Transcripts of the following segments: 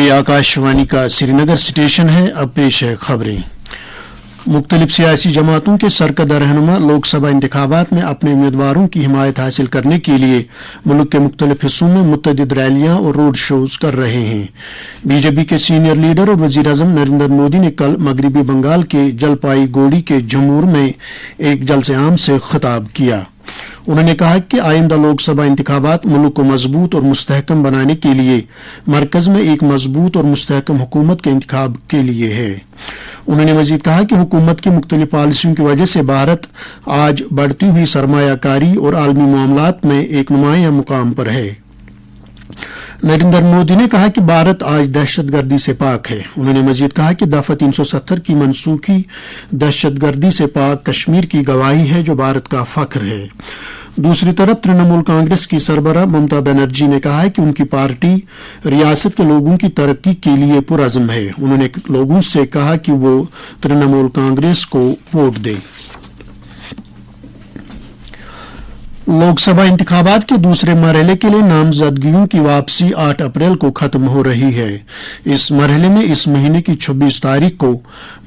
ये आकाशवाणी का श्रीनगर स्टेशन है। अब पेश है खबरें। मुख्तलिफ सियासी जमातों के सरकर्दा रहनुमा लोकसभा इंतखाबात में अपने उम्मीदवारों की हिमायत हासिल करने के लिए मुल्क के मुख्तलिफ हिस्सों में मुतअद्दिद रैलियां और रोड शोज कर रहे हैं। बीजेपी के सीनियर लीडर और वजीर आजम नरेंद्र मोदी ने कल मगरबी बंगाल के जलपाईगुड़ी के झमुर में एक जलसे आम से खिताब किया। उन्होंने कहा कि आइंदा लोकसभा इंतखाबात मुल्क को मजबूत और मुस्तहकम बनाने के लिए मरकज में एक मजबूत और मुस्तहकम हुकूमत के इंतखाब के लिए है। उन्होंने मजीद कहा कि हुकूमत की मुख्तलिफ पॉलिसियों की वजह से भारत आज बढ़ती हुई सरमायाकारी और आलमी मामलात में एक नुमाया मुकाम पर है। नरेंद्र मोदी ने कहा कि भारत आज दहशतगर्दी से पाक है। उन्होंने मजीद कहा कि दफा 370 की मनसूखी दहशतगर्दी से पाक कश्मीर की गवाही है जो भारत का फख्र है। दूसरी तरफ तृणमूल कांग्रेस की सरबराह ममता बनर्जी ने कहा है कि उनकी पार्टी रियासत के लोगों की तरक्की के लिए पुरअज़्म है। उन्होंने लोगों से कहा कि वो तृणमूल कांग्रेस को वोट दें। लोकसभा इंतखाबात के दूसरे मरहले के लिए नामजदगियों की वापसी 8 अप्रैल को खत्म हो रही है। इस मरहले में इस महीने की 26 तारीख को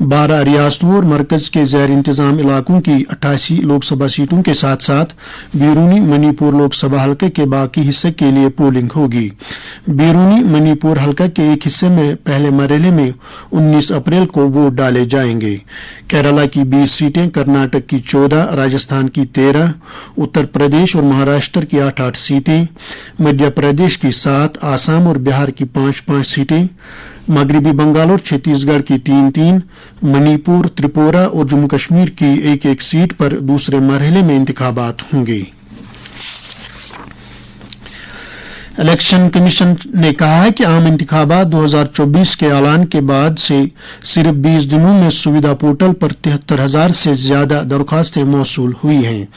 12 रियासतों और मरकज के ज़ैर इंतजाम इलाकों की 88 लोकसभा सीटों के साथ साथ बैरूनी मणिपुर लोकसभा हल्के के बाकी हिस्से के लिए पोलिंग होगी। बैरूनी मणिपुर हल्का के एक हिस्से में पहले मरहले में 19 अप्रैल को वोट डाले जाएंगे। केरला की 20 सीटें, कर्नाटक की 14, राजस्थान की 13, उत्तर प्रदेश और महाराष्ट्र की 8-8 सीटें, मध्य प्रदेश की 7, आसाम और बिहार की 5-5 सीटें, मगरबी बंगाल और छत्तीसगढ़ की 3-3, मणिपुर, त्रिपुरा और जम्मू कश्मीर की 1-1 सीट पर दूसरे मरहले में इंतखाबात होंगे। इलेक्शन कमीशन ने कहा है कि आम इंतखाबात 2024 के ऐलान के बाद से सिर्फ 20 दिनों में सुविधा पोर्टल पर 73,000 से ज्यादा दरख्वास्तें मौसूल हुई हैं,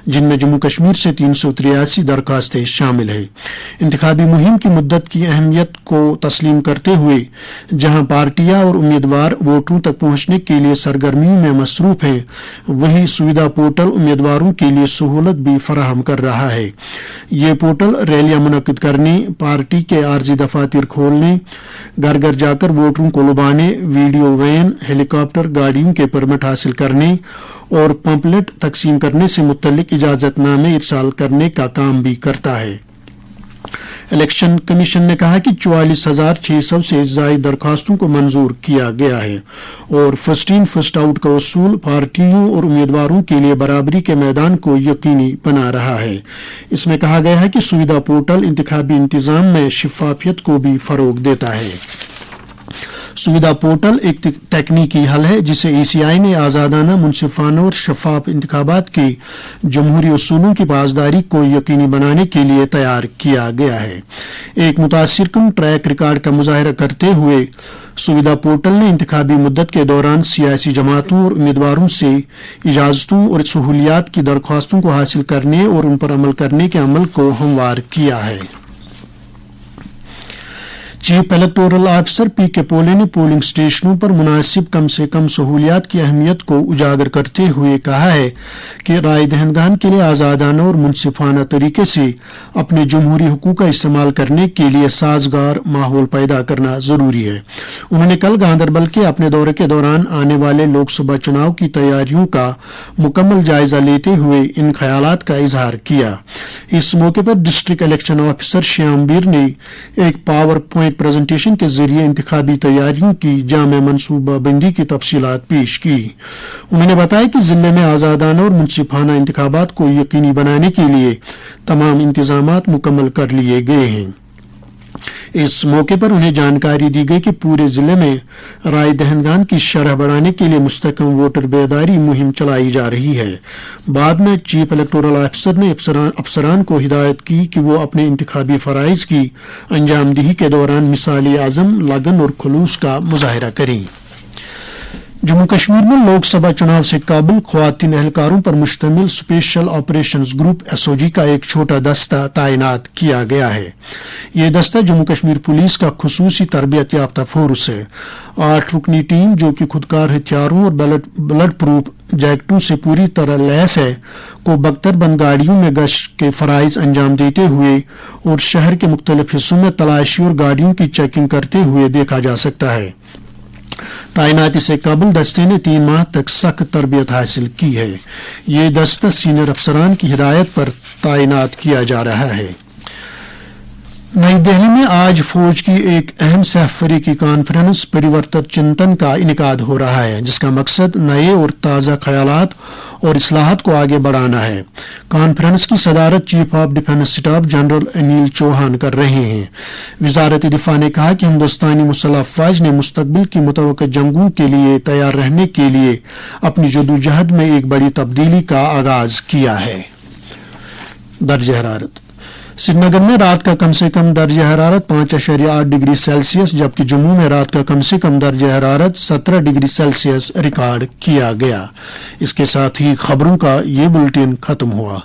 जिनमें जम्मू कश्मीर से 383 दरख्वास्तें शामिल हैं। इंतखाबी मुहिम की मुद्दत की अहमियत को तस्लीम करते हुए जहां पार्टियां और उम्मीदवार वोटरों तक पहुंचने के लिए सरगर्मियों में मसरूफ हैं, वहीं सुविधा पोर्टल उम्मीदवारों के लिए सहूलत भी फराहम कर रहा है। ये पोर्टल रैलियां मुनक्किद करने, पार्टी के आर्जी दफातर खोलने, घर घर जाकर वोटरों को लुभाने, वीडियो वैन, हेलीकॉप्टर गाड़ियों के परमिट हासिल करने और पंपलेट तकसीम करने से मुतल्लिक इजाजतनामे इरसाल करने का काम भी करता है। इलेक्शन कमीशन ने कहा कि 44,600 से ज्यादा दरखास्तों को मंजूर किया गया है और फर्स्ट इन फर्स्ट आउट का उसूल पार्टियों और उम्मीदवारों के लिए बराबरी के मैदान को यकीनी बना रहा है। इसमें कहा गया है कि सुविधा पोर्टल इंतखाबी इंतजाम में शफाफियत को भी फरोग देता है। सुविधा पोर्टल एक तकनीकी हल है जिसे ECI ने आज़ादाना, मुनसिफाना और शफाफ इंतखाबात के जमहूरी उसूलों की पासदारी को यकीनी बनाने के लिए तैयार किया गया है। एक मुतासिरकुन ट्रैक रिकॉर्ड का मुजाहरा करते हुए सुविधा पोर्टल ने इंतखाबी मुद्दत के दौरान सियासी जमातों और उम्मीदवारों से इजाजतों और सहूलियात की दरख्वास्तों को हासिल करने और उन पर अमल करने के अमल को हमवार किया है। चीफ इलेक्टोरल ऑफिसर PK पोले ने पोलिंग स्टेशनों पर मुनासिब कम से कम सहूलियात की अहमियत को उजागर करते हुए कहा है कि राय दहंदगान के लिए आज़ादाना और मुनसिफाना तरीके से अपने जमहूरी हुकूक का इस्तेमाल करने के लिए साजगार माहौल पैदा करना जरूरी है। उन्होंने कल गांधरबल के अपने दौरे के दौरान आने वाले लोकसभा चुनाव की तैयारियों का मुकम्मल जायजा लेते हुए इन ख्यालात का इजहार किया। इस मौके पर डिस्ट्रिक्ट इलेक्शन ऑफिसर श्यामबीर ने एक पावर पॉइंट प्रेजेंटेशन के जरिए इंतखाबी तैयारियों की जामे मनसूबाबंदी की तफसीलात पेश की। उन्होंने बताया कि जिले में आज़ादाना और मुनसिफाना इंतखाबात को यकीनी बनाने के लिए तमाम इंतजामात मुकम्मल कर लिए गए हैं। इस मौके पर उन्हें जानकारी दी गई कि पूरे जिले में राय दहंदगान की शरह बढ़ाने के लिए मुस्तहकम वोटर बेदारी मुहिम चलाई जा रही है। बाद में चीफ इलेक्टोरल ऑफिसर ने अफसरान को हिदायत की कि वो अपने इंतखाबी फराइज की अंजामदही के दौरान मिसाली आज़म, लगन और खुलूस का मुजाहरा करें। जम्मू कश्मीर में लोकसभा चुनाव से काबिल ख्वातीन एहलकारों पर मुश्तमिल स्पेशल ऑपरेशंस ग्रुप एसओजी का एक छोटा दस्ता तैनात किया गया है। ये दस्ता जम्मू कश्मीर पुलिस का खुसूसी तरबियत याफ्ता फोर्स है। 8 रुकनी टीम जो कि खुदकार हथियारों और बुलेट प्रूफ जैकेटों से पूरी तरह लैस है को बख्तरबंद गाड़ियों में गश्त के फराइज अंजाम देते हुए और शहर के मुख्तलिफ हिस्सों में तलाशी और गाड़ियों की चेकिंग करते हुए देखा जा सकता है। तैनाती से काबिल दस्ते ने 3 माह तक सख्त तरबियत हासिल की है। ये दस्ता सीनियर अफसरान की हिदायत पर तैनात किया जा रहा है। नई दिल्ली में आज फौज की एक अहम सहफरीकी कॉन्फ्रेंस परिवर्तन चिंतन का इनेकाद हो रहा है, जिसका मकसद नए और ताज़ा ख्यालात और इस्लाहात को आगे बढ़ाना है। कॉन्फ्रेंस की सदारत chief of defence staff general Anil Chauhan कर रहे हैं। वजारत दिफा ने कहा कि हिंदुस्तानी मुसल्लह अफवाज ने मुस्तकबिल की मुतवक्किल जंगों के लिए तैयार रहने के लिए अपनी जदोजहद में एक बड़ी तब्दीली का आगाज किया है। दर्ज हरारत श्रीनगर में रात का कम से कम दर्ज हरारत 5.8 डिग्री सेल्सियस जबकि जम्मू में रात का कम से कम दर्ज हरारत 17 डिग्री सेल्सियस रिकॉर्ड किया गया। इसके साथ ही खबरों का ये बुलेटिन खत्म हुआ।